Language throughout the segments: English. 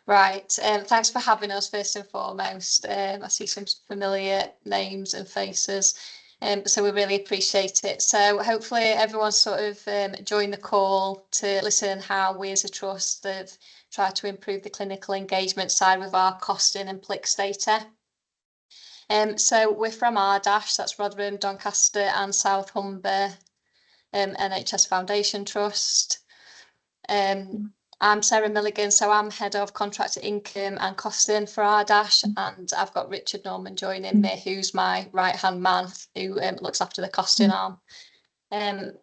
Right, thanks for having us first and foremost. I see some familiar names and faces, so we really appreciate it. So hopefully everyone's sort of joined the call to listen how we as a trust have tried to improve the clinical engagement side with our costing and PLICS data. So we're from RDASH, that's Rotherham, Doncaster and South Humber NHS Foundation Trust. I'm Sarah Milligan, so I'm head of contractor income and costing for RDASH, and I've got Richard Norman joining me, who's my right hand man who looks after the costing arm. Next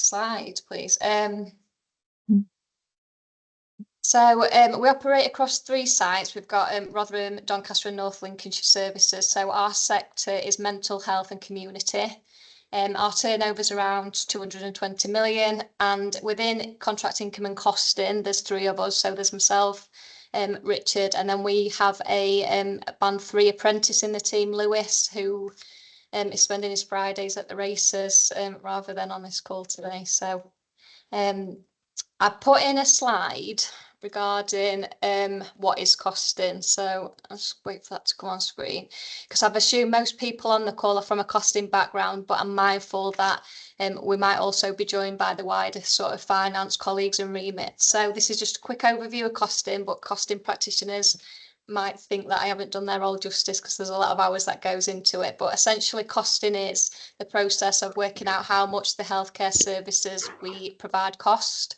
slide, please. We operate across 3 sites. We've got Rotherham, Doncaster and North Lincolnshire services. So our sector is mental health and community. Our turnover is around 220 million, and within contract income and costing, there's 3 of us. So there's myself, Richard, and then we have a band 3 apprentice in the team, Lewis, who is spending his Fridays at the races rather than on this call today. So I put in a slide regarding what is costing. So I'll just wait for that to come on screen, because I've assumed most people on the call are from a costing background, but I'm mindful that we might also be joined by the wider sort of finance colleagues and remit. So this is just a quick overview of costing, but costing practitioners might think that I haven't done their role justice because there's a lot of hours that goes into it. But essentially costing is the process of working out how much the healthcare services we provide cost.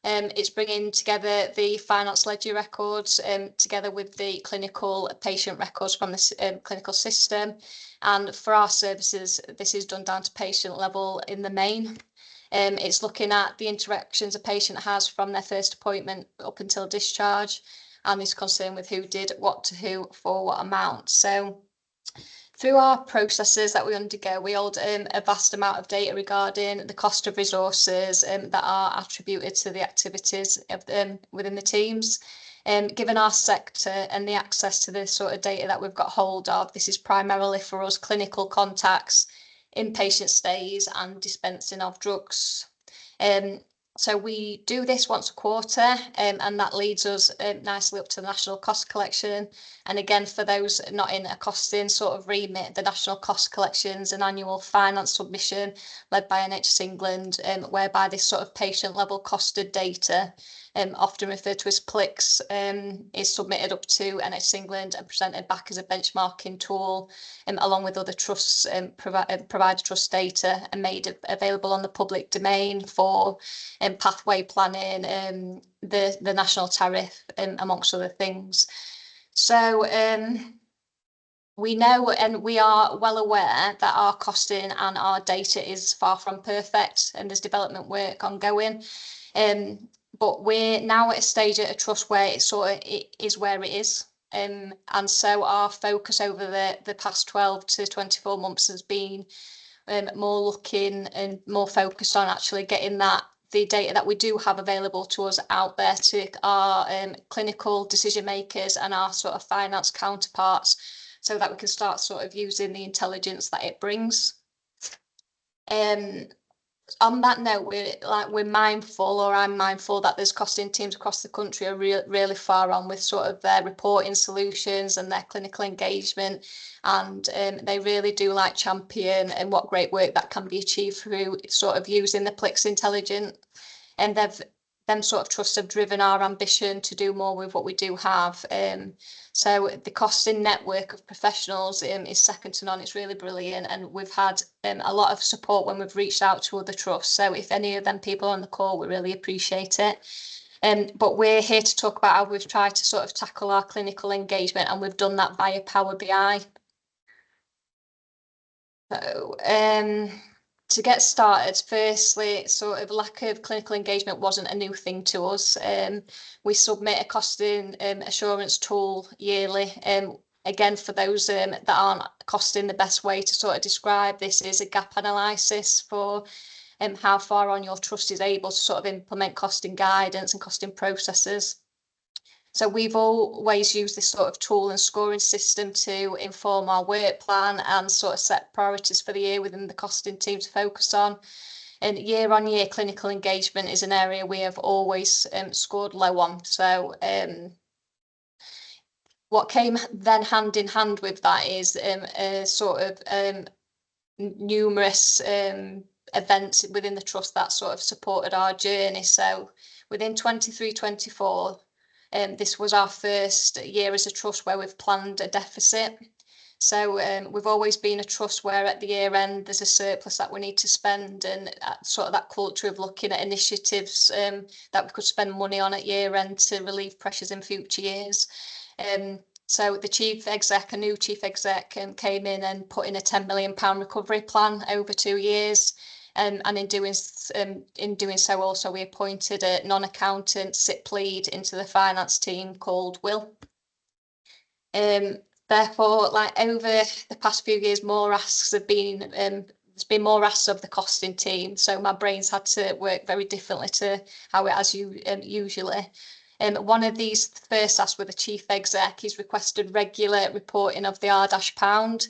It's bringing together the finance ledger records together with the clinical patient records from the clinical system. And for our services, this is done down to patient level in the main. It's looking at the interactions a patient has from their first appointment up until discharge, and is concerned with who did what to who for what amount. So through our processes that we undergo, we hold a vast amount of data regarding the cost of resources that are attributed to the activities of within the teams. Given our sector and the access to the sort of data that we've got hold of, this is primarily for us clinical contacts, inpatient stays and dispensing of drugs. So we do this once a quarter, and that leads us nicely up to the national cost collection. And again, for those not in a costing sort of remit, the national cost collections, an annual finance submission led by NHS England, whereby this sort of patient level costed data, often referred to as PLICS, is submitted up to NHS England and presented back as a benchmarking tool, along with other trusts, provider trust data, and made available on the public domain for pathway planning, the national tariff, amongst other things. So we know and we are well aware that our costing and our data is far from perfect, and there's development work ongoing. But we're now at a stage at a trust where it is where it is. And so our focus over the past 12 to 24 months has been more looking and more focused on actually getting the data that we do have available to us out there to our clinical decision makers and our sort of finance counterparts, so that we can start sort of using the intelligence that it brings. On that note, we're mindful, or I'm mindful, that there's costing teams across the country are really far on with sort of their reporting solutions and their clinical engagement, and they really do like champion and what great work that can be achieved through sort of using the PLICS intelligence. And them sort of trusts have driven our ambition to do more with what we do have. So the costing network of professionals is second to none. It's really brilliant, and we've had a lot of support when we've reached out to other trusts. So if any of them people on the call, we really appreciate it. But we're here to talk about how we've tried to sort of tackle our clinical engagement, and we've done that via Power BI. So to get started, firstly, sort of lack of clinical engagement wasn't a new thing to us. We submit a costing assurance tool yearly. Again, for those that aren't costing, the best way to sort of describe this is a gap analysis for how far on your trust is able to sort of implement costing guidance and costing processes. So we've always used this sort of tool and scoring system to inform our work plan and sort of set priorities for the year within the costing team to focus on. And year on year clinical engagement is an area we have always scored low on. So what came then hand in hand with that is a sort of numerous events within the trust that sort of supported our journey. So within 23-24, this was our first year as a trust where we've planned a deficit. So we've always been a trust where at the year end there's a surplus that we need to spend, and sort of that culture of looking at initiatives that we could spend money on at year end to relieve pressures in future years. So the chief exec, a new chief exec, came in and put in a £10 million recovery plan over 2 years. And in doing so, also we appointed a non-accountant SIP lead into the finance team called Will. Therefore, like over the past few years, more asks have been there's been more asks of the costing team. So my brain's had to work very differently to how it has usually. One of these first asks with the chief exec, he's requested regular reporting of the RDASH pound.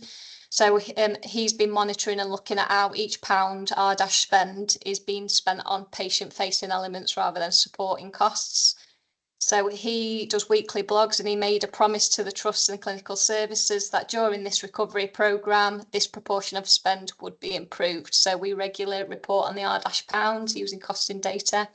So he's been monitoring and looking at how each pound RDASH spend is being spent on patient-facing elements rather than supporting costs. So he does weekly blogs, and he made a promise to the trusts and clinical services that during this recovery programme, this proportion of spend would be improved. So we regularly report on the RDASH pound using costing data.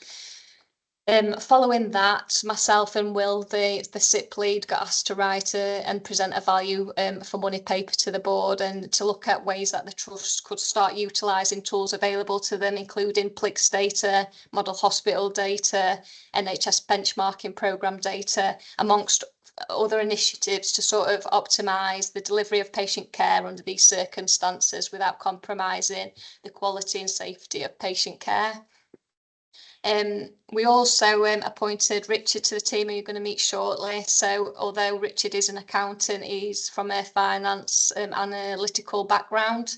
Following that, myself and Will, the SIP lead, got asked to write and present a value for money paper to the board, and to look at ways that the trust could start utilising tools available to them, including PLICS data, model hospital data, NHS benchmarking programme data, amongst other initiatives to sort of optimise the delivery of patient care under these circumstances without compromising the quality and safety of patient care. We also appointed Richard to the team, who you're going to meet shortly. So although Richard is an accountant, he's from a finance analytical background.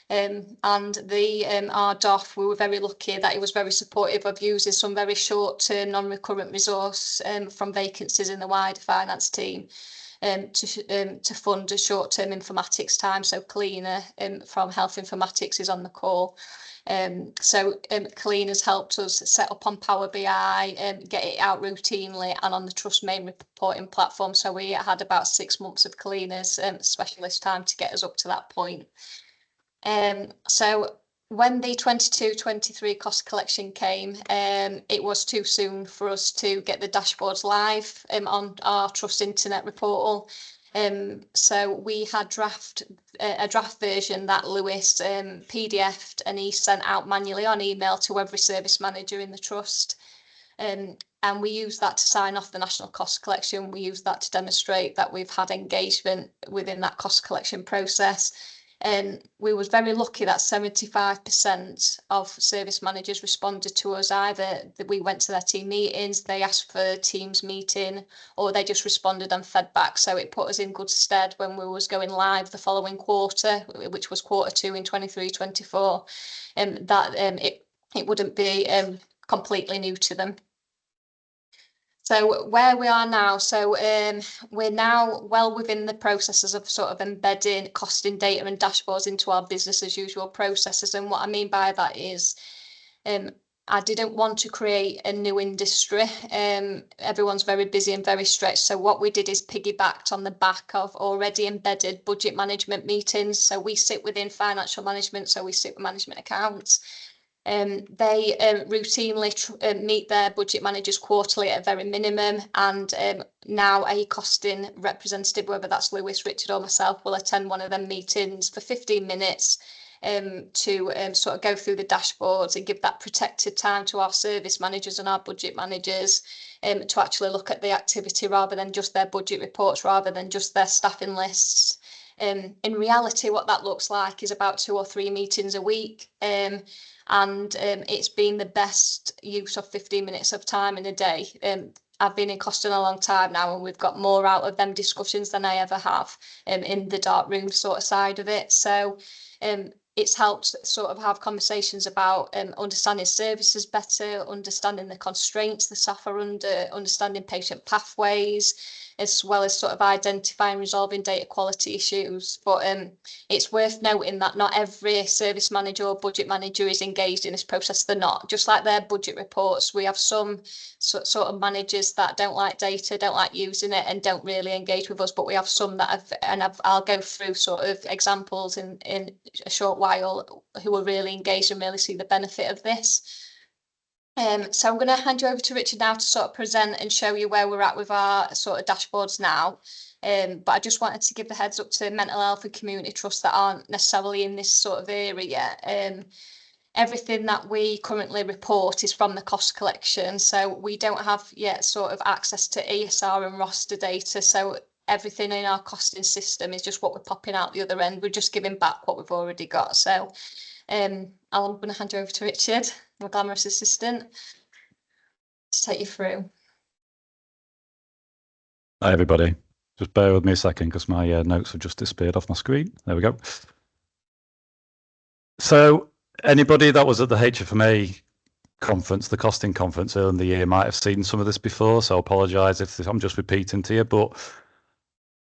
And our DOF, we were very lucky that he was very supportive of using some very short-term non-recurrent resource from vacancies in the wider finance team to fund a short-term informatics time. So Kalina from Health Informatics is on the call. Kalina has helped us set up on Power BI, get it out routinely and on the Trust main reporting platform. So we had about 6 months of Kalina's specialist time to get us up to that point. So when the 22-23 cost collection came, it was too soon for us to get the dashboards live on our Trust internet portal. So we had a draft version that Lewis PDF'd, and he sent out manually on email to every service manager in the Trust. And we use that to sign off the national cost collection. We use that to demonstrate that we've had engagement within that cost collection process. We was very lucky that 75% of service managers responded to us. Either we went to their team meetings, they asked for a Teams meeting, or they just responded and fed back. So it put us in good stead when we was going live the following quarter, which was Q2 in 23-24, that it wouldn't be completely new to them. So where we are now, so we're now well within the processes of sort of embedding costing data and dashboards into our business as usual processes. And what I mean by that is I didn't want to create a new industry. Everyone's very busy and very stretched. So what we did is piggybacked on the back of already embedded budget management meetings. So we sit within financial management, so we sit with management accounts. They routinely meet their budget managers quarterly at a very minimum, and now a costing representative, whether that's Lewis, Richard or myself, will attend one of them meetings for 15 minutes to sort of go through the dashboards and give that protected time to our service managers and our budget managers to actually look at the activity rather than just their budget reports, rather than just their staffing lists. In reality, what that looks like is about 2 or 3 meetings a week. And it's been the best use of 15 minutes of time in a day. I've been in costing a long time now, and we've got more out of them discussions than I ever have in the dark room sort of side of it. So it's helped sort of have conversations about understanding services better, understanding the constraints the staff are under, understanding patient pathways, as well as sort of identifying and resolving data quality issues. But it's worth noting that not every service manager or budget manager is engaged in this process. They're not. Just like their budget reports, we have some sort of managers that don't like data, don't like using it, and don't really engage with us. But we have some that have, and I'll go through sort of examples in a short while, who are really engaged and really see the benefit of this. So I'm going to hand you over to Richard now to sort of present and show you where we're at with our sort of dashboards now. But I just wanted to give the heads up to mental health and community trusts that aren't necessarily in this sort of area yet. Everything that we currently report is from the cost collection. So we don't have yet sort of access to ESR and roster data. So everything in our costing system is just what we're popping out the other end. We're just giving back what we've already got. So I'm going to hand you over to Richard, my glamorous assistant, to take you through. Hi everybody, just bear with me a second because my notes have just disappeared off my screen. There we go. So anybody that was at the HFMA conference, the costing conference earlier in the year, might have seen some of this before, so I apologise if I'm just repeating to you, but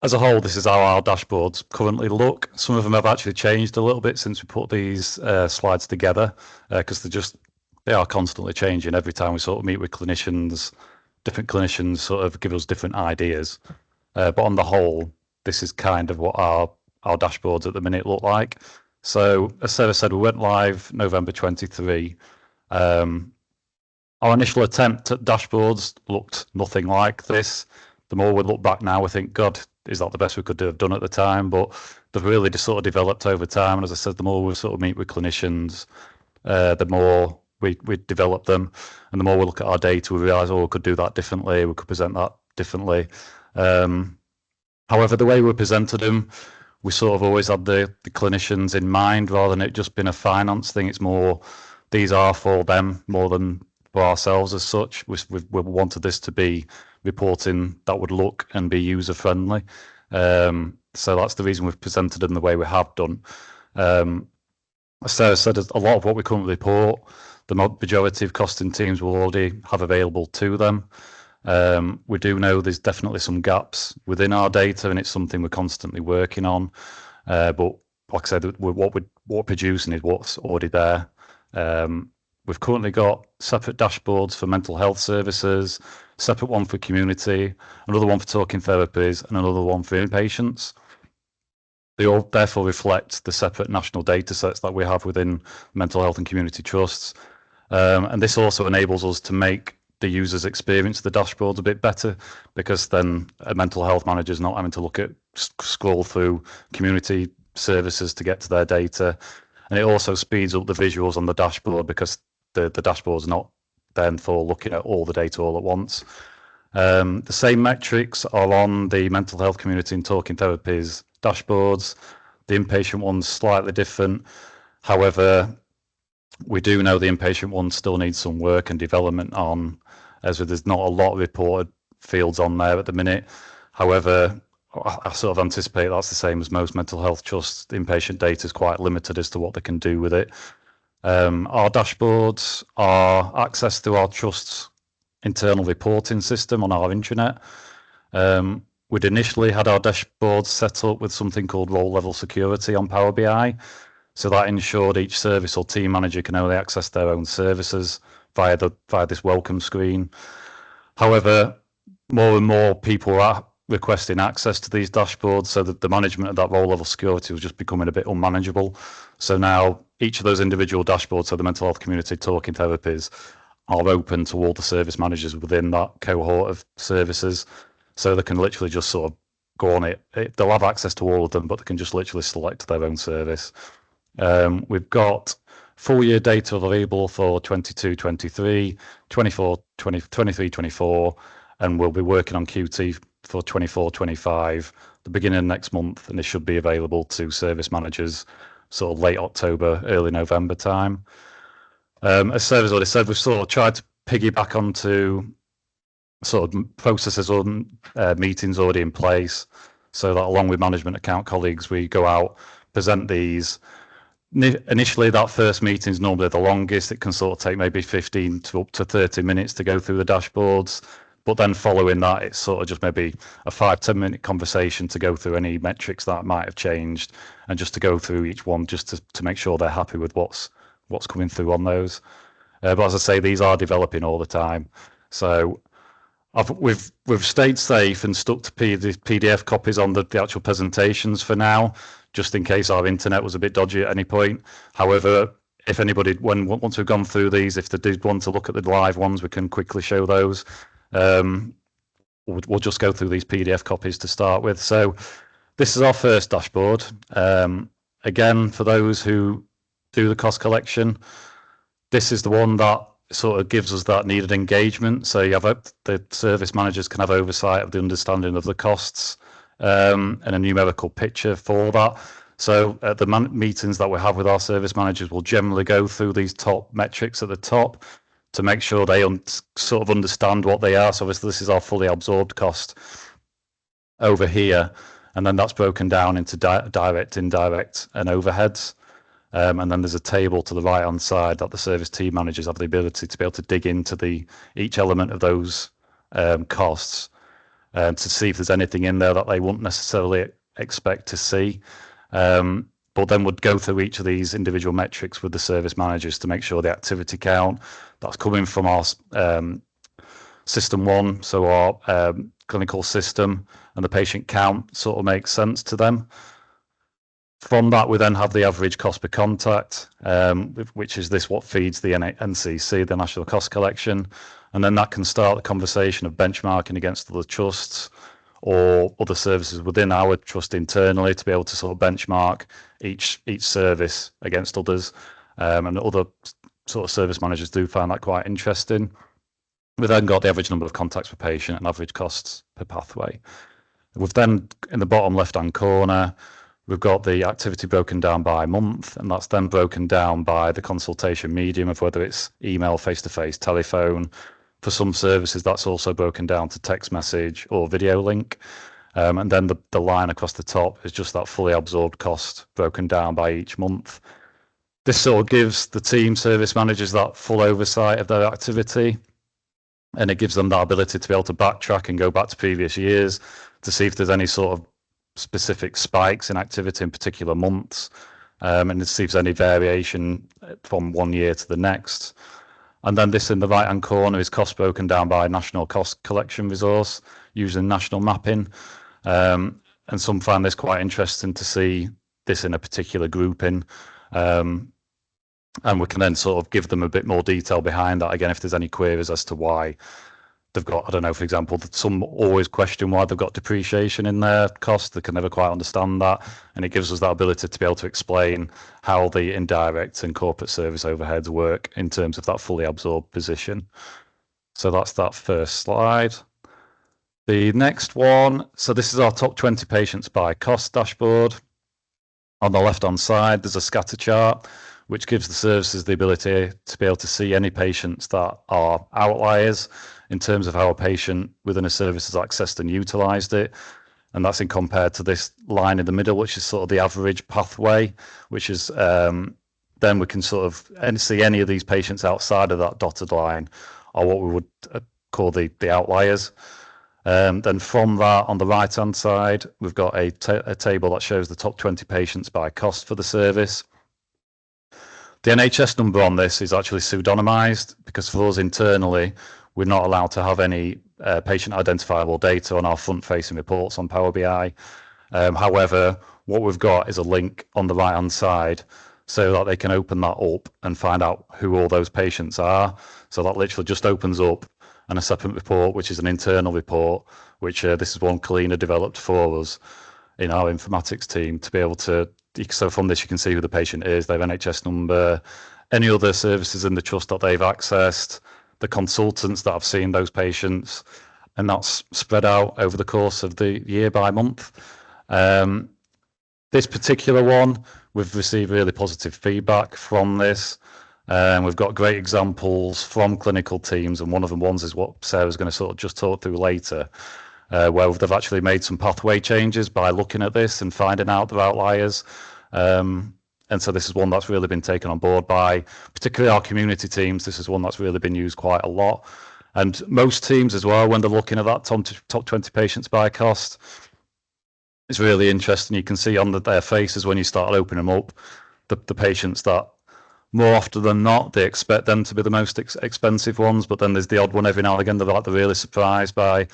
as a whole, this is how our dashboards currently look. Some of them have actually changed a little bit since we put these slides together, because they are constantly changing. Every time we sort of meet with clinicians, different clinicians sort of give us different ideas. But on the whole, this is kind of what our dashboards at the minute look like. So as Sarah said, we went live November 23. Our initial attempt at dashboards looked nothing like this. The more we look back now, we think, God, is that the best we could have done at the time? But they've really just sort of developed over time. And as I said, the more we sort of meet with clinicians, the more we develop them. And the more we look at our data, we realise, oh, we could do that differently. We could present that differently. However, the way we presented them, we sort of always had the clinicians in mind rather than it just being a finance thing. It's more, these are for them more than for ourselves as such. We wanted this to be reporting that would look and be user friendly. So that's the reason we've presented them the way we have done. As Sarah said, a lot of what we currently report, the majority of costing teams will already have available to them. We do know there's definitely some gaps within our data, and it's something we're constantly working on. But like I said, what we're producing is what's already there. We've currently got separate dashboards for mental health services, separate one for community, another one for talking therapies, and another one for inpatients. They all therefore reflect the separate national data sets that we have within mental health and community trusts. And this also enables us to make the user's experience of the dashboards a bit better, because then a mental health manager is not having to scroll through community services to get to their data. And it also speeds up the visuals on the dashboard, because the dashboard's not then for looking at all the data all at once. The same metrics are on the mental health community and talking therapies dashboards. The inpatient one's slightly different. However, we do know the inpatient one still needs some work and development on, as there's not a lot of reported fields on there at the minute. However, I sort of anticipate that's the same as most mental health trusts. The inpatient data is quite limited as to what they can do with it. Our dashboards are access to our trust's internal reporting system on our intranet. We'd initially had our dashboards set up with something called role level security on Power BI. So that ensured each service or team manager can only access their own services via this welcome screen. However, more and more people are requesting access to these dashboards, so that the management of that role level security was just becoming a bit unmanageable. So now each of those individual dashboards, so the mental health community talking therapies, are open to all the service managers within that cohort of services. So they can literally just sort of go on it. They'll have access to all of them, but they can just literally select their own service. We've got full year data available for 22-23, 24-24, and we'll be working on QT for 24-25 the beginning of next month, and this should be available to service managers sort of late October, early November time. As Sarah's already said, we've sort of tried to piggyback onto sort of processes or meetings already in place, so that along with management account colleagues, we go out, present these. Initially, that first meeting is normally the longest. It can sort of take maybe 15 to up to 30 minutes to go through the dashboards. But then following that, it's sort of just maybe a 5-10 minute conversation to go through any metrics that might have changed, and just to go through each one just to make sure they're happy with what's coming through on those. But as I say, these are developing all the time. So we've stayed safe and stuck to PDF copies on the actual presentations for now, just in case our internet was a bit dodgy at any point. However, if anybody, once we've gone through these, if they did want to look at the live ones, we can quickly show those. We'll just go through these PDF copies to start with. So this is our first dashboard. Again, for those who do the cost collection, this is the one that sort of gives us that needed engagement. So you have the service managers can have oversight of the understanding of the costs, and a numerical picture for that. So at the meetings that we have with our service managers, we'll generally go through these top metrics at the top to make sure they sort of understand what they are. So obviously this is our fully absorbed cost over here, and then that's broken down into direct, indirect, and overheads. And then there's a table to the right hand side that the service team managers have the ability to be able to dig into each element of those costs, to see if there's anything in there that they wouldn't necessarily expect to see. But then we'd go through each of these individual metrics with the service managers to make sure the activity count that's coming from our system one, so our clinical system, and the patient count sort of makes sense to them. From that, we then have the average cost per contact, which is what feeds the NCC, the National Cost Collection. And then that can start the conversation of benchmarking against other trusts or other services within our trust internally to be able to sort of benchmark each service against others. And other sort of service managers do find that quite interesting. We've then got the average number of contacts per patient and average costs per pathway. We've then, in the bottom left-hand corner, we've got the activity broken down by month, and that's then broken down by the consultation medium of whether it's email, face-to-face, telephone. For some services, that's also broken down to text message or video link. And then the line across the top is just that fully absorbed cost broken down by each month. This sort of gives the team service managers that full oversight of their activity, and it gives them that ability to be able to backtrack and go back to previous years to see if there's any sort of specific spikes in activity in particular months, and to see if there's any variation from one year to the next. And then this in the right hand corner is cost broken down by national cost collection resource using national mapping, and some find this quite interesting to see this in a particular grouping, and we can then sort of give them a bit more detail behind that, again, if there's any queries as to why they've got, I don't know, for example, some always question why they've got depreciation in their cost. They can never quite understand that. And it gives us that ability to be able to explain how the indirect and corporate service overheads work in terms of that fully absorbed position. So that's that first slide. The next one, so this is our top 20 patients by cost dashboard. On the left-hand side, there's a scatter chart, which gives the services the ability to be able to see any patients that are outliers in terms of how a patient within a service has accessed and utilised it. And that's in compared to this line in the middle, which is sort of the average pathway, which is then we can sort of see any of these patients outside of that dotted line are what we would call the outliers. Then from that, on the right-hand side, we've got a table that shows the top 20 patients by cost for the service. The NHS number on this is actually pseudonymised because for us internally, we're not allowed to have any patient identifiable data on our front-facing reports on Power BI. However, what we've got is a link on the right-hand side so that they can open that up and find out who all those patients are. So that literally just opens up and a separate report, which is an internal report, which this is one Kalina developed for us in our informatics team to be able to, so from this you can see who the patient is, their NHS number, any other services in the trust that they've accessed, the consultants that have seen those patients, and that's spread out over the course of the year by month. This particular one, we've received really positive feedback from this. We've got great examples from clinical teams, and one of the ones is what Sarah's going to sort of just talk through later, where they've actually made some pathway changes by looking at this and finding out the outliers. And so this is one that's really been taken on board by particularly our community teams. This is one that's really been used quite a lot. And most teams as well, when they're looking at that top 20 patients by cost, it's really interesting. You can see on their faces when you start opening them up, the patients that more often than not, they expect them to be the most expensive ones, but then there's the odd one every now and again. They're really surprised by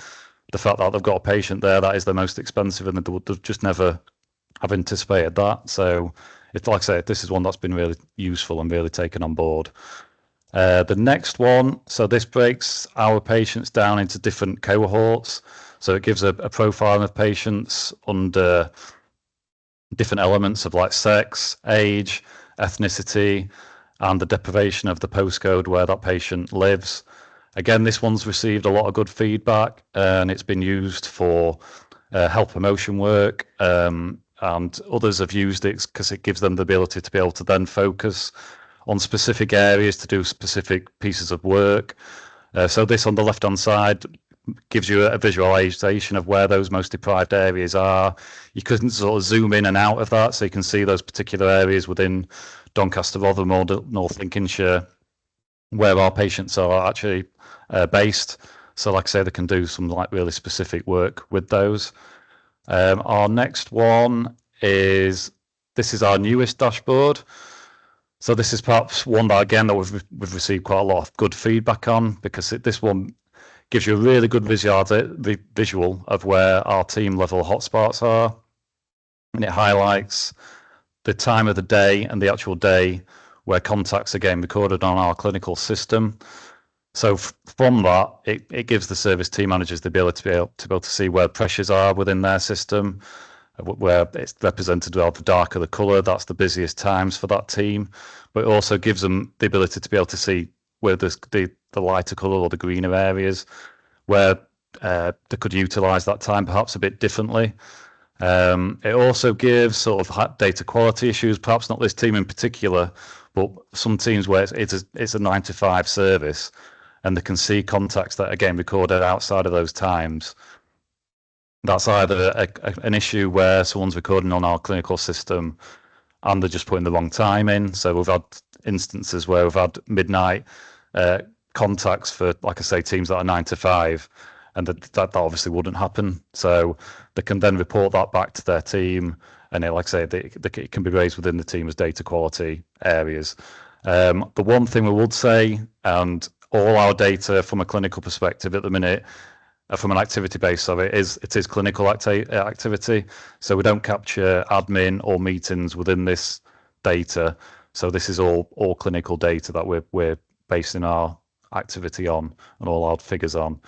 the fact that they've got a patient there that is the most expensive, and they just never have anticipated that. So it's like I say, this is one that's been really useful and really taken on board. The next one, so this breaks our patients down into different cohorts. So it gives a profile of patients under different elements of like sex, age, ethnicity, and the deprivation of the postcode where that patient lives. Again, this one's received a lot of good feedback, and it's been used for health promotion work, and others have used it because it gives them the ability to be able to then focus on specific areas to do specific pieces of work. So this on the left-hand side gives you a visualization of where those most deprived areas are. You can sort of zoom in and out of that, so you can see those particular areas within Doncaster, Rotherham, or North Lincolnshire, where our patients are actually based. So like I say, they can do some like really specific work with those. Our next one is, this is our newest dashboard. So this is perhaps one that, again, that we've received quite a lot of good feedback on, because this one gives you a really good visual of where our team level hotspots are. And it highlights the time of the day and the actual day where contacts are getting recorded on our clinical system. So from that, it gives the service team managers the ability to be able to see where pressures are within their system, where it's represented with the darker the colour, that's the busiest times for that team. But it also gives them the ability to be able to see where there's the lighter colour or the greener areas, where they could utilise that time perhaps a bit differently. It also gives sort of data quality issues, perhaps not this team in particular, but some teams where it's a 9 to 5 service, and they can see contacts that are getting recorded outside of those times. That's either an issue where someone's recording on our clinical system and they're just putting the wrong time in. So we've had instances where we've had midnight contacts for, like I say, teams that are 9 to 5, and that obviously wouldn't happen. So they can then report that back to their team, and like I say, it can be raised within the team as data quality areas. The one thing we would say, and all our data from a clinical perspective at the minute, from an activity base of it is clinical activity. So we don't capture admin or meetings within this data. So this is all clinical data that we're basing our activity on and all our figures on.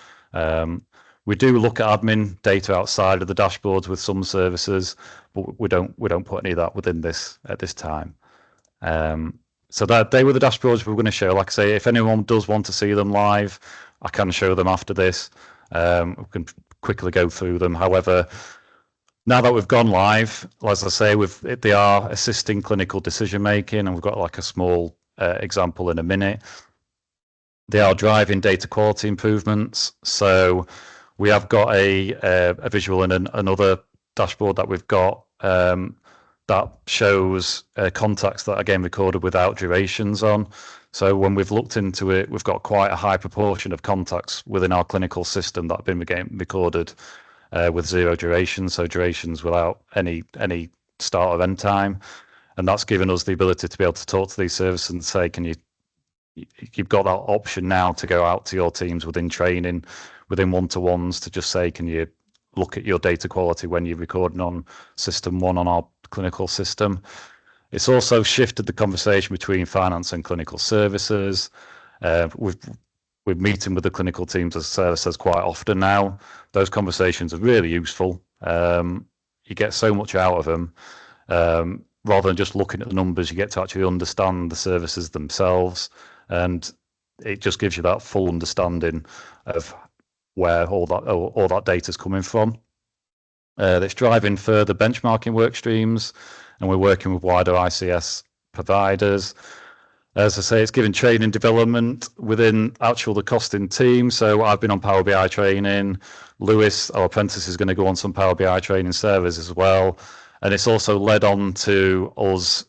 We do look at admin data outside of the dashboards with some services, but we don't put any of that within this at this time. So that they were the dashboards we were going to show. Like I say, if anyone does want to see them live, I can show them after this. We can quickly go through them. However, now that we've gone live, as I say, they are assisting clinical decision making, and we've got like a small example in a minute. They are driving data quality improvements. So we have got a visual in another dashboard that we've got that shows contacts that are getting recorded without durations on. So when we've looked into it, we've got quite a high proportion of contacts within our clinical system that have been recorded with 0 duration, so durations without any start or end time. And that's given us the ability to be able to talk to these services and say, you've got that option now to go out to your teams within training, within one-to-ones, to just say, can you look at your data quality when you're recording on system 1 on our clinical system. It's also shifted the conversation between finance and clinical services. We're meeting with the clinical teams as Sarah says quite often now. Those conversations are really useful. You get so much out of them. Rather than just looking at the numbers, you get to actually understand the services themselves, and it just gives you that full understanding of where all that data is coming from. That's driving further benchmarking work streams, and we're working with wider ICS providers. As I say, it's giving training development within the costing team. So I've been on Power BI training. Lewis, our apprentice, is going to go on some Power BI training servers as well. And it's also led on to us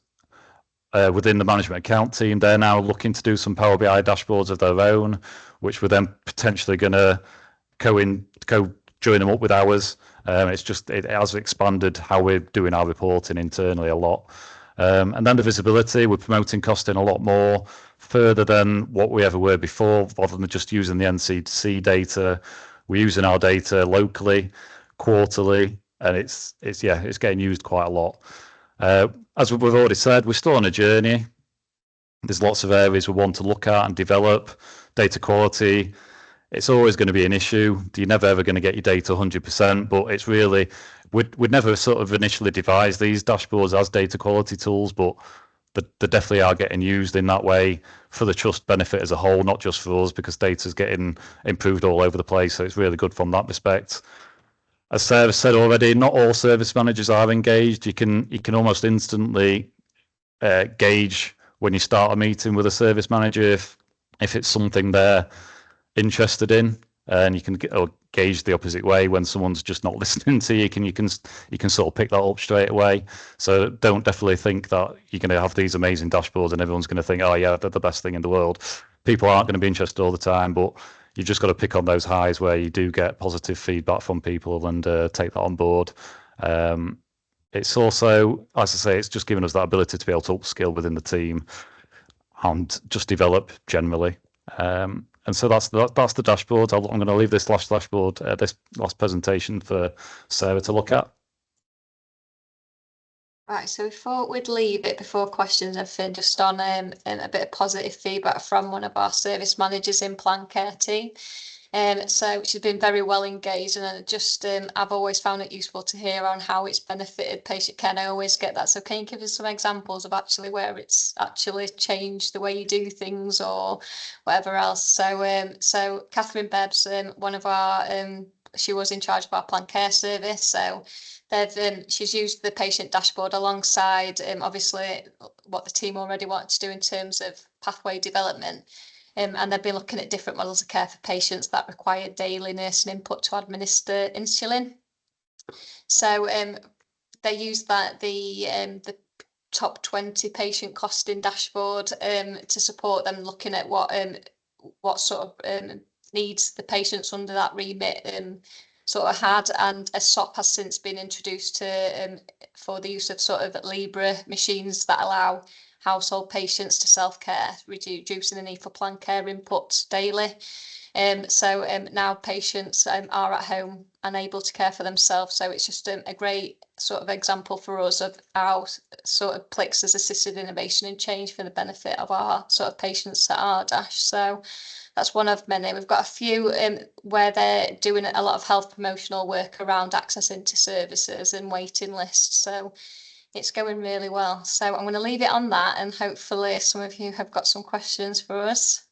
within the management account team, they're now looking to do some Power BI dashboards of their own, which we're then potentially going to join them up with ours. It has expanded how we're doing our reporting internally a lot. And then the visibility, we're promoting costing a lot more further than what we ever were before, rather than just using the NCC data. We're using our data locally, quarterly, and it's getting used quite a lot. As we've already said, we're still on a journey. There's lots of areas we want to look at and develop. Data quality, it's always going to be an issue. You're never ever going to get your data 100%, but it's really, we'd never sort of initially devised these dashboards as data quality tools, but they definitely are getting used in that way for the trust benefit as a whole, not just for us, because data's getting improved all over the place. So it's really good from that respect. As Sarah said already, not all service managers are engaged. You can almost instantly gauge when you start a meeting with a service manager if it's something they're interested in, and you can gauge the opposite way when someone's just not listening to you. You can sort of pick that up straight away. So don't definitely think that you're going to have these amazing dashboards and everyone's going to think, oh yeah, they're the best thing in the world. People aren't going to be interested all the time, but you've just got to pick on those highs where you do get positive feedback from people and take that on board. It's also, as I say, it's just given us that ability to be able to upskill within the team and just develop generally. And so that's the dashboard. I'm going to leave this last dashboard, this last presentation for Sarah to look at. Right, so we thought we'd leave it before questions and everything just on a bit of positive feedback from one of our service managers in Plan Care team. So she's been very well engaged, and just I've always found it useful to hear on how it's benefited patient care, and I always get that. So can you give us some examples of actually where it's actually changed the way you do things or whatever else? So Catherine Bebbs, one of our she was in charge of our Plan Care service, so she's used the patient dashboard alongside obviously what the team already wanted to do in terms of pathway development. And they've been looking at different models of care for patients that require daily nursing input to administer insulin. So they use the top 20 patient costing dashboard to support them looking at what sort of needs the patients under that remit sort of had, and a SOP has since been introduced to for the use of sort of Libra machines that allow household patients to self-care, reducing the need for plan care inputs daily. So now patients are at home and able to care for themselves. So it's just a great sort of example for us of how sort of PLICS has assisted innovation and change for the benefit of our sort of patients at RDASH. So that's one of many. We've got a few where they're doing a lot of health promotional work around access into services and waiting lists. So it's going really well. So I'm going to leave it on that, and hopefully some of you have got some questions for us.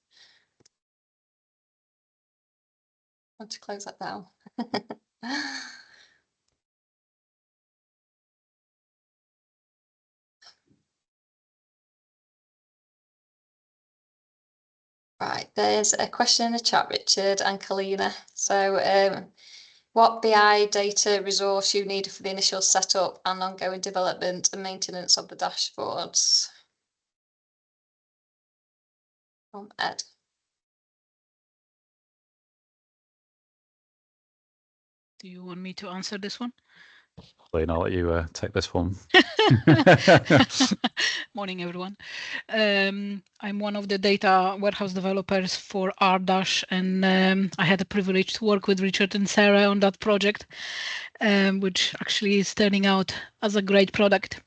I want to close that down. Right, there's a question in the chat, Richard and Kalina. So what BI data resource you need for the initial setup and ongoing development and maintenance of the dashboards? From Ed. Do you want me to answer this one? I'll let you take this one. Morning, everyone. I'm one of the data warehouse developers for RDASH, and I had the privilege to work with Richard and Sarah on that project, which actually is turning out as a great product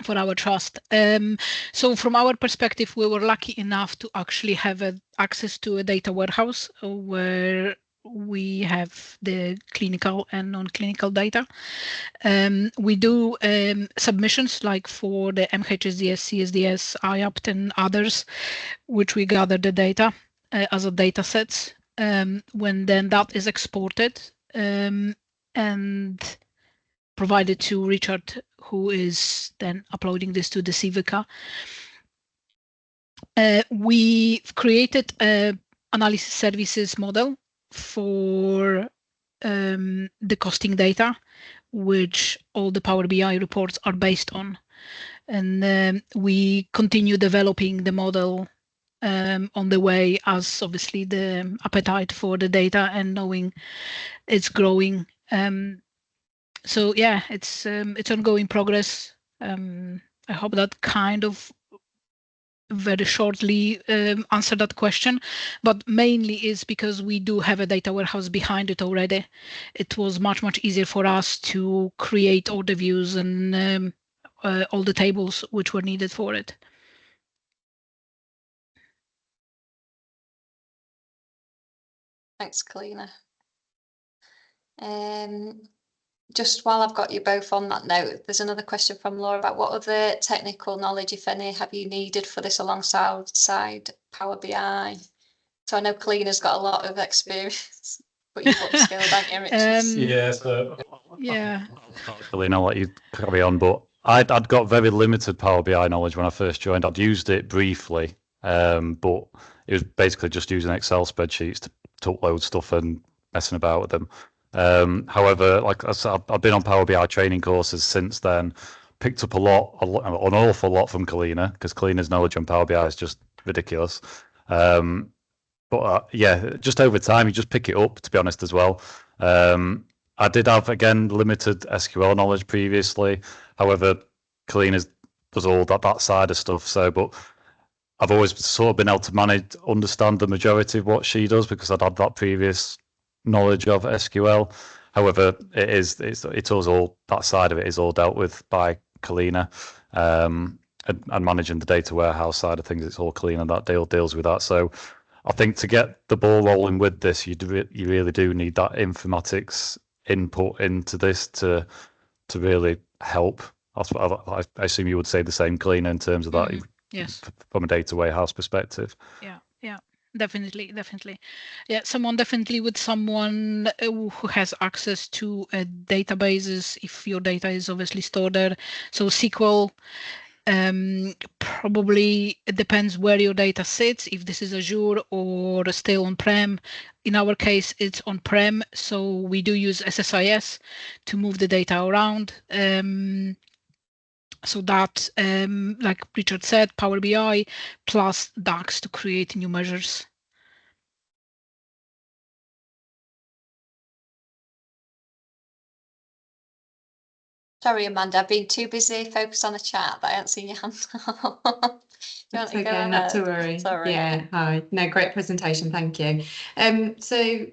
for our trust. So from our perspective, we were lucky enough to actually have access to a data warehouse where we have the clinical and non-clinical data. We do submissions like for the MHSDS, CSDS, IAPT and others, which we gather the data as a data sets. When then that is exported and provided to Richard, who is then uploading this to the Civica. We've created a analysis services model for the costing data, which all the Power BI reports are based on. and we continue developing the model on the way, as obviously the appetite for the data and knowing it's growing. So yeah, it's ongoing progress. I hope that kind of very shortly answer that question, but mainly is because we do have a data warehouse behind it already. It was much easier for us to create all the views and all the tables which were needed for it. Thanks, Kalina. Just while I've got you both on that note, there's another question from Laura about what other technical knowledge, if any, have you needed for this alongside Power BI? So I know Kalina's got a lot of experience, but you've upskilled, haven't you, Richard? Yeah, so Yeah. Kalina, I'll let you carry on, but I'd got very limited Power BI knowledge when I first joined. I'd used it briefly, but it was basically just using Excel spreadsheets to upload stuff and messing about with them. However, like I said, I've been on Power BI training courses since then, picked up an awful lot from Kalina, because Kalina's knowledge on Power BI is just ridiculous. But yeah, just over time, you just pick it up, to be honest, as well. I did have, again, limited SQL knowledge previously. However, Kalina does all that side of stuff. So, but I've always sort of been able to understand the majority of what she does because I'd had that previous knowledge of SQL. However, it's all that side of it is all dealt with by Kalina, and managing the data warehouse side of things, it's all Kalina that deals with that. So I think to get the ball rolling with this, you really do need that informatics input into this to really help. I assume you would say the same, Kalina, in terms of that. Yes. From a data warehouse perspective. Yeah. Definitely. Yeah, someone who has access to databases, if your data is obviously stored there. So SQL, probably it depends where your data sits, if this is Azure or still on-prem. In our case, it's on-prem, so we do use SSIS to move the data around. So that, like Richard said, Power BI plus DAX to create new measures. Sorry, Amanda, I've been too busy focused on the chat that I haven't seen your hand up. That's okay, not to worry. Sorry. Yeah, hi. No, great presentation, thank you. So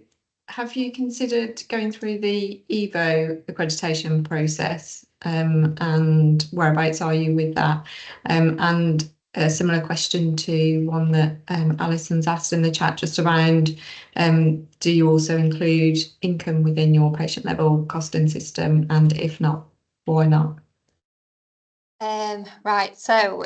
have you considered going through the EVO accreditation process, and whereabouts are you with that? And a similar question to one that Alison's asked in the chat, just around, do you also include income within your patient level costing system? And if not, why not? Right, so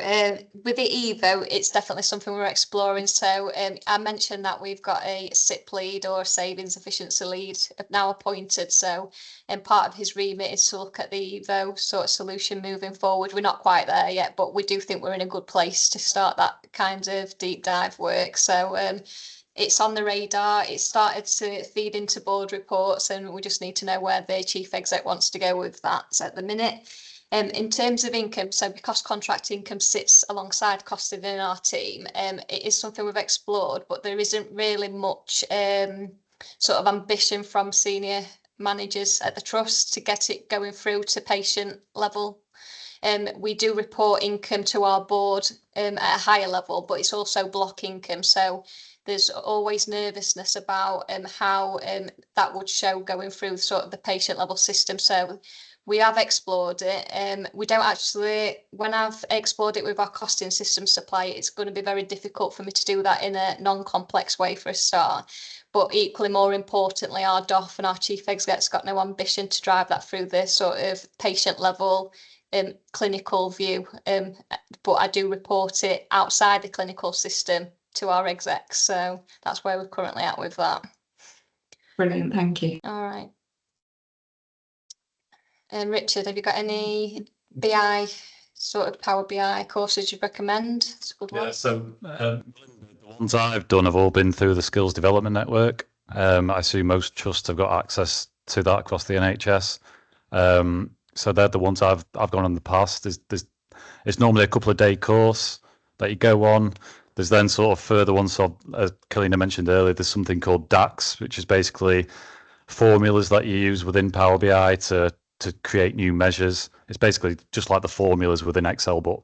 with the EVO, it's definitely something we're exploring. So I mentioned that we've got a SIP lead or a savings efficiency lead now appointed. So part of his remit is to look at the EVO sort of solution moving forward. We're not quite there yet, but we do think we're in a good place to start that kind of deep dive work. So it's on the radar. It's started to feed into board reports, and we just need to know where the chief exec wants to go with that at the minute. In terms of income, so because contract income sits alongside costs within our team, it is something we've explored, but there isn't really much sort of ambition from senior managers at the trust to get it going through to patient level. We do report income to our board at a higher level, but it's also block income. So there's always nervousness about how that would show going through sort of the patient level system. So we have explored it. We don't actually, when I've explored it with our costing system supply, it's going to be very difficult for me to do that in a non-complex way for a start. But equally more importantly, our DOF and our chief exec's got no ambition to drive that through the sort of patient level clinical view. But I do report it outside the clinical system to our execs. So that's where we're currently at with that. Brilliant, thank you. All right. Richard, have you got any BI sort of Power BI courses you'd recommend? It's a good one. Yeah, so the ones I've done have all been through the Skills Development Network. I assume most trusts have got access to that across the NHS. So they're the ones I've gone in the past. There's It's normally a couple of day course that you go on. There's then sort of further ones. So as Kalina mentioned earlier, there's something called DAX, which is basically formulas that you use within Power BI to create new measures. It's basically just like the formulas within Excel, but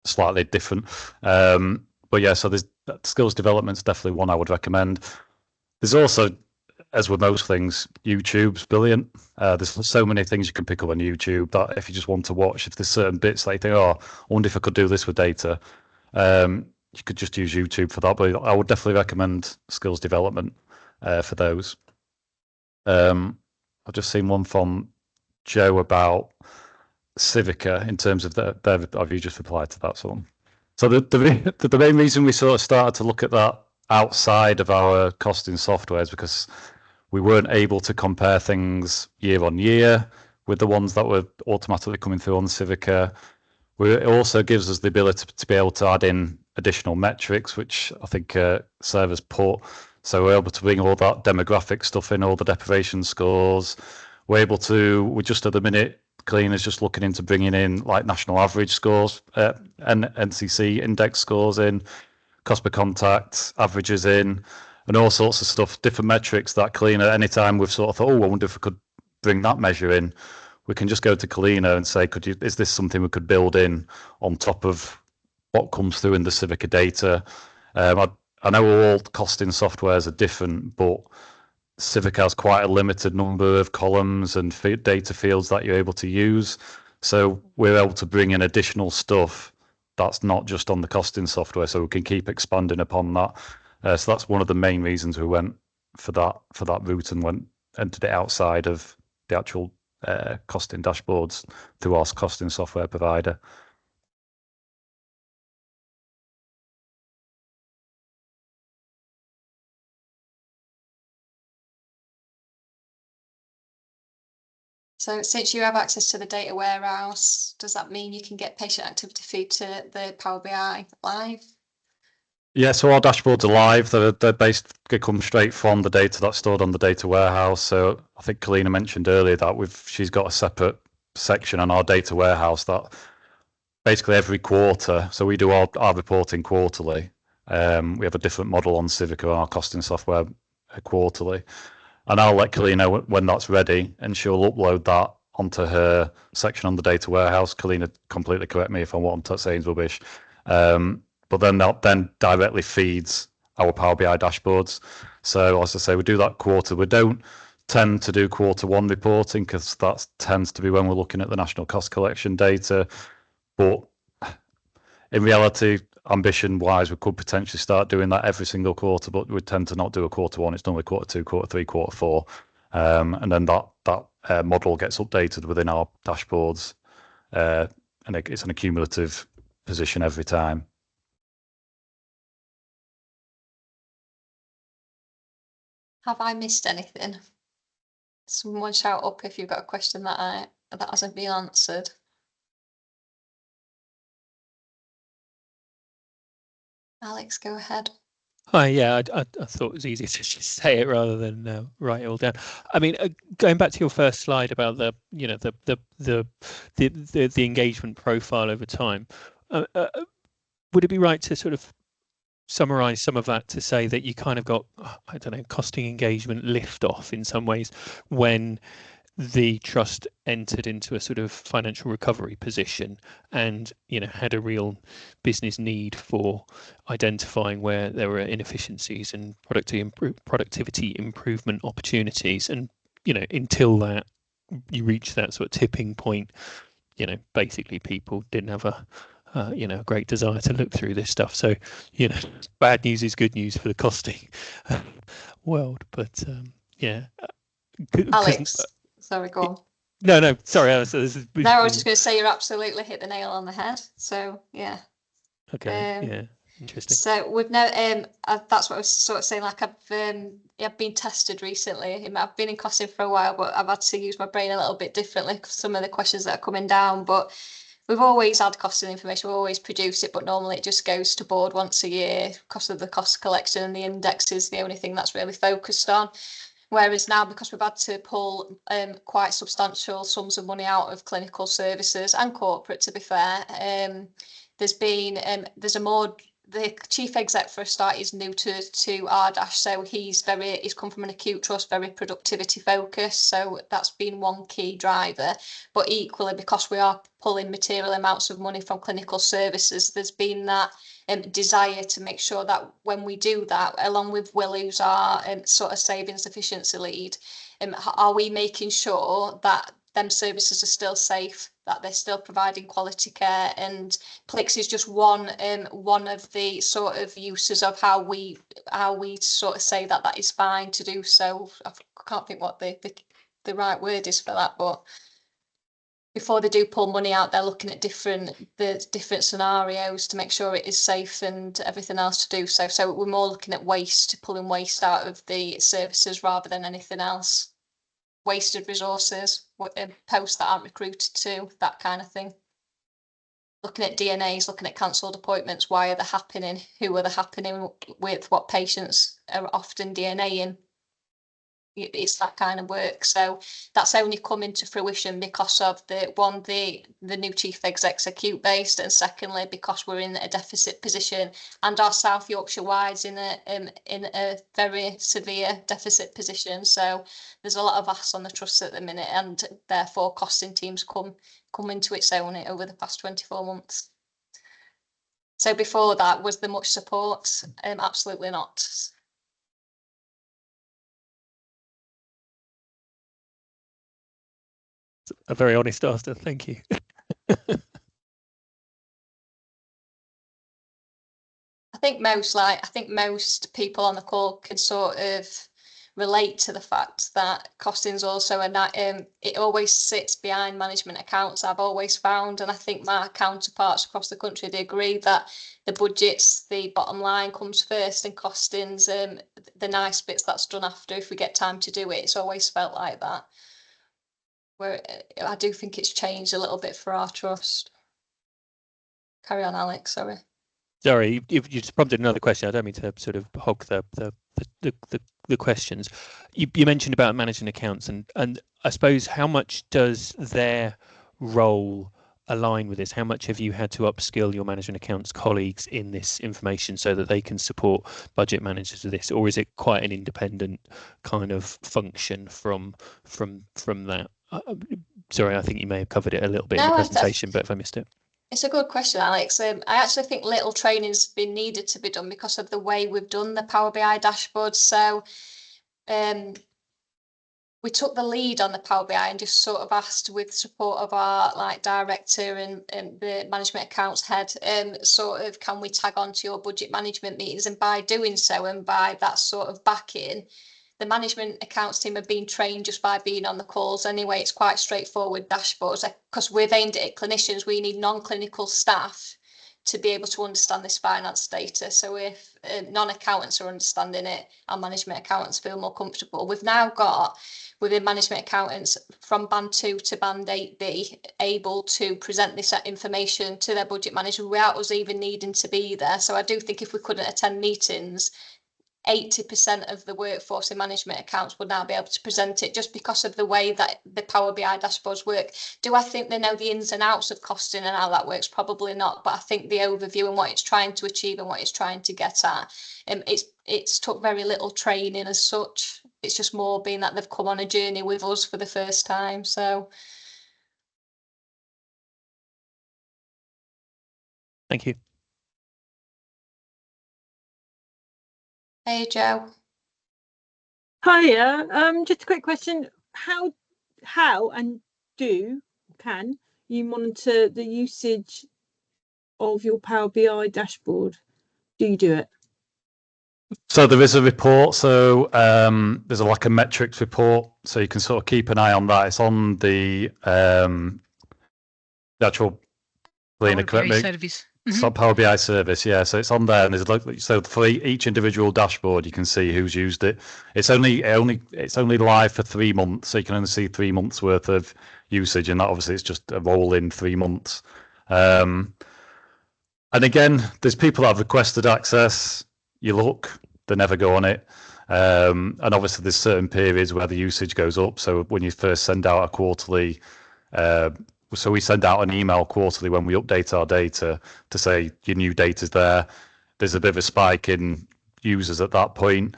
slightly different. But yeah, so there's skills development's definitely one I would recommend. There's also, as with most things, YouTube's brilliant. There's so many things you can pick up on YouTube that if you just want to watch, if there's certain bits that you think, oh, I wonder if I could do this with data, you could just use YouTube for that. But I would definitely recommend skills development for those. I've just seen one from Joe about Civica in terms of have you just replied to that one? So the main reason we sort of started to look at that outside of our costing software is because we weren't able to compare things year on year with the ones that were automatically coming through on Civica. It also gives us the ability to be able to add in additional metrics, which I think Sarah's put. So we're able to bring all that demographic stuff in, all the deprivation scores. We're just at the minute, Clean is just looking into bringing in like national average scores, and NCC index scores in, cost per contact averages in, and all sorts of stuff, different metrics that Clean at any time we've sort of thought, oh, I wonder if we could bring that measure in. We can just go to Kalina and say, is this something we could build in on top of what comes through in the Civica data? I know all costing softwares are different, but Civica has quite a limited number of columns and data fields that you're able to use. So we're able to bring in additional stuff that's not just on the costing software, so we can keep expanding upon that. So that's one of the main reasons we went for that route and entered it outside of the actual costing dashboards through our costing software provider. So since you have access to the data warehouse, does that mean you can get patient activity feed to the Power BI live? Yeah, so our dashboards are live. They come straight from the data that's stored on the data warehouse. So I think Kalina mentioned earlier that she's got a separate section on our data warehouse that basically every quarter, so we do our reporting quarterly. We have a different model on Civica on our costing software quarterly. And I'll let Kalina know when that's ready, and she'll upload that onto her section on the data warehouse. Kalina, completely correct me if I'm saying rubbish. But then that then directly feeds our Power BI dashboards. So as I say, we do that quarter. We don't tend to do quarter one reporting because that tends to be when we're looking at the national cost collection data. But in reality, ambition-wise, we could potentially start doing that every single quarter, but we tend to not do a quarter one. It's normally quarter two, quarter three, quarter four. And then that model gets updated within our dashboards. And it's an accumulative position every time. Have I missed anything? Someone shout up if you've got a question that hasn't been answered. Alex, go ahead. Hi, yeah, I thought it was easier to just say it rather than write it all down. I mean, going back to your first slide about the engagement profile over time, would it be right to sort of summarize some of that to say that you kind of got, I don't know, costing engagement lift off in some ways when the trust entered into a sort of financial recovery position and, you know, had a real business need for identifying where there were inefficiencies and productivity improvement opportunities. And, you know, until that you reach that sort of tipping point, you know, basically people didn't have a a great desire to look through this stuff. So, you know, bad news is good news for the costing world. But yeah, Alex, sorry, go on. No, sorry, Alice. This is no, I was just going to say you absolutely hit the nail on the head. So yeah. Okay. Yeah. Interesting. So we've now that's what I was sort of saying. Like I've been tested recently. I've been in costing for a while, but I've had to use my brain a little bit differently because some of the questions that are coming down. But we've always had costing information. We always produce it, but normally it just goes to board once a year. Cost of the cost collection and the index is the only thing that's really focused on. Whereas now, because we've had to pull quite substantial sums of money out of clinical services and corporate, to be fair, the chief exec for a start is new to RDASH, so he's come from an acute trust, very productivity focused, so that's been one key driver. But equally, because we are pulling material amounts of money from clinical services, there's been that desire to make sure that when we do that, along with Will, who's our sort of savings efficiency lead, are we making sure that them services are still safe, that they're still providing quality care? And PLICS is just one of the sort of uses of how we sort of say that is fine to do so. I can't think what the right word is for that, but before they do pull money out, they're looking at the different scenarios to make sure it is safe and everything else to do so. So we're more looking at pulling waste out of the services rather than anything else. Wasted resources, posts that aren't recruited to, that kind of thing. Looking at DNAs, looking at cancelled appointments, why are they happening? Who are they happening with? What patients are often DNAing? It's that kind of work. So that's only come into fruition because of the new chief exec's acute based, and secondly because we're in a deficit position and our South Yorkshire wide's in a very severe deficit position. So there's a lot of ass on the trust at the minute, and therefore costing teams come into its own over the past 24 months. So before that, was there much support? Absolutely not. A very honest answer, thank you. I think most people on the call can sort of relate to the fact that costings also it always sits behind management accounts, I've always found, and I think my counterparts across the country, they agree that the budgets, the bottom line comes first, and costings, the nice bits that's done after if we get time to do it. It's always felt like that. Where I do think it's changed a little bit for our trust. Carry on, Alex, sorry. Sorry, you just prompted another question. I don't mean to sort of hog the questions. You mentioned about managing accounts, and I suppose how much does their role align with this? How much have you had to upskill your management accounts colleagues in this information so that they can support budget managers with this, or is it quite an independent kind of function from that? Sorry, I think you may have covered it a little bit in the presentation, but if I missed it. It's a good question, Alex. I actually think little training's been needed to be done because of the way we've done the Power BI dashboard. So we took the lead on the Power BI and just sort of asked, with support of our director and the management accounts head, sort of, can we tag on to your budget management meetings? And by doing so, and by that sort of backing, the management accounts team have been trained just by being on the calls anyway. It's quite straightforward dashboards, because we've aimed it at clinicians. We need non-clinical staff to be able to understand this finance data. So if non-accountants are understanding it, our management accountants feel more comfortable. We've now got, within management accountants, from band 2 to band 8B, able to present this information to their budget manager without us even needing to be there. So I do think if we couldn't attend meetings, 80% of the workforce in management accounts would now be able to present it, just because of the way that the Power BI dashboards work. Do I think they know the ins and outs of costing and how that works? Probably not, but I think the overview and what it's trying to achieve and what it's trying to get at, it's took very little training as such. It's just more being that they've come on a journey with us for the first time. So thank you. Hey, Joe. Hiya. Just a quick question. How and can you monitor the usage of your Power BI dashboard? Do you do it? So there is a report. So there's a metrics report. So you can sort of keep an eye on that. It's on the actual clean equipment service. So Power BI service, yeah. So it's on there, and there's so for each individual dashboard, you can see who's used it. It's only live for 3 months, so you can only see 3 months worth of usage, and that obviously it's just a roll in 3 months. And again, there's people that have requested access. You look, they never go on it. And obviously there's certain periods where the usage goes up. So when you first send out a quarterly, so we send out an email quarterly when we update our data to say your new data's there. There's a bit of a spike in users at that point.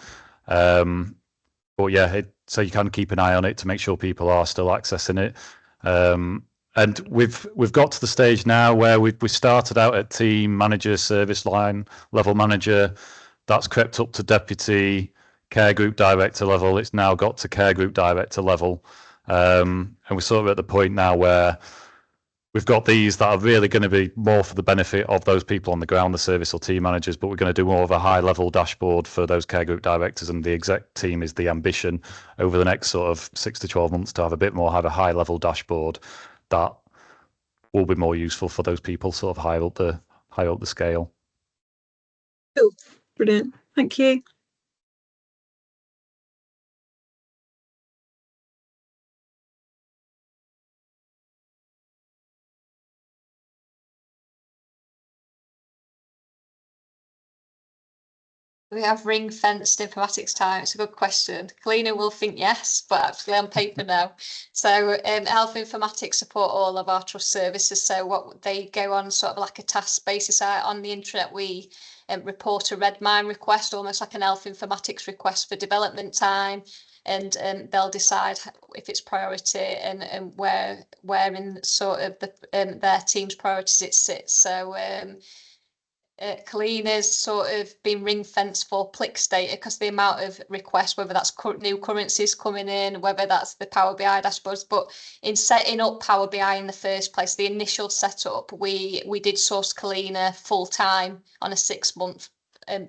But yeah, so you can keep an eye on it to make sure people are still accessing it. And we've got to the stage now where we started out at team manager, service line level manager. That's crept up to deputy care group director level. It's now got to care group director level. And we're sort of at the point now where we've got these that are really going to be more for the benefit of those people on the ground, the service or team managers, but we're going to do more of a high level dashboard for those care group directors, and the exec team is the ambition over the next sort of 6 to 12 months to have a high level dashboard that will be more useful for those people sort of high up the scale. Cool. Brilliant. Thank you. We have ring fenced informatics time. It's a good question. Kalina will think yes, but actually on paper no. So health informatics support all of our trust services. So what they go on sort of like a task basis on the intranet. We report a red mine request, almost like an health informatics request for development time, and they'll decide if it's priority and where in sort of the their team's priorities it sits. So Kalina's sort of been ring fenced for PLICS data because the amount of requests, whether that's new currencies coming in, whether that's the Power BI dashboards. But in setting up Power BI in the first place, the initial setup, we did source Kalina full time on a 6-month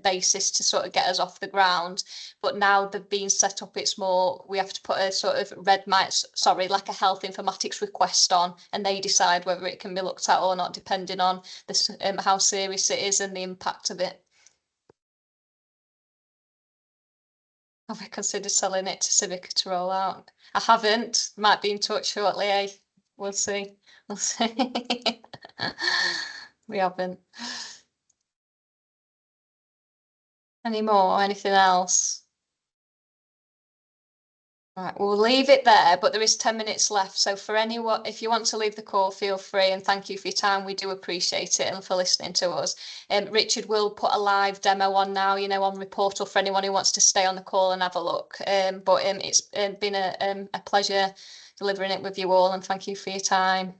basis to sort of get us off the ground. But now they've been set up, it's more we have to put a sort of like a health informatics request on, and they decide whether it can be looked at or not, depending on this how serious it is and the impact of it. Have I considered selling it to Civica to roll out? I haven't. Might be in touch shortly, eh? We'll see. We'll see. We haven't. Any more? Anything else? Right, we'll leave it there, but there is 10 minutes left. So for anyone, if you want to leave the call, feel free, and thank you for your time. We do appreciate it and for listening to us. Richard will put a live demo on now, you know, on Reportal for anyone who wants to stay on the call and have a look. But it's been a pleasure delivering it with you all, and thank you for your time.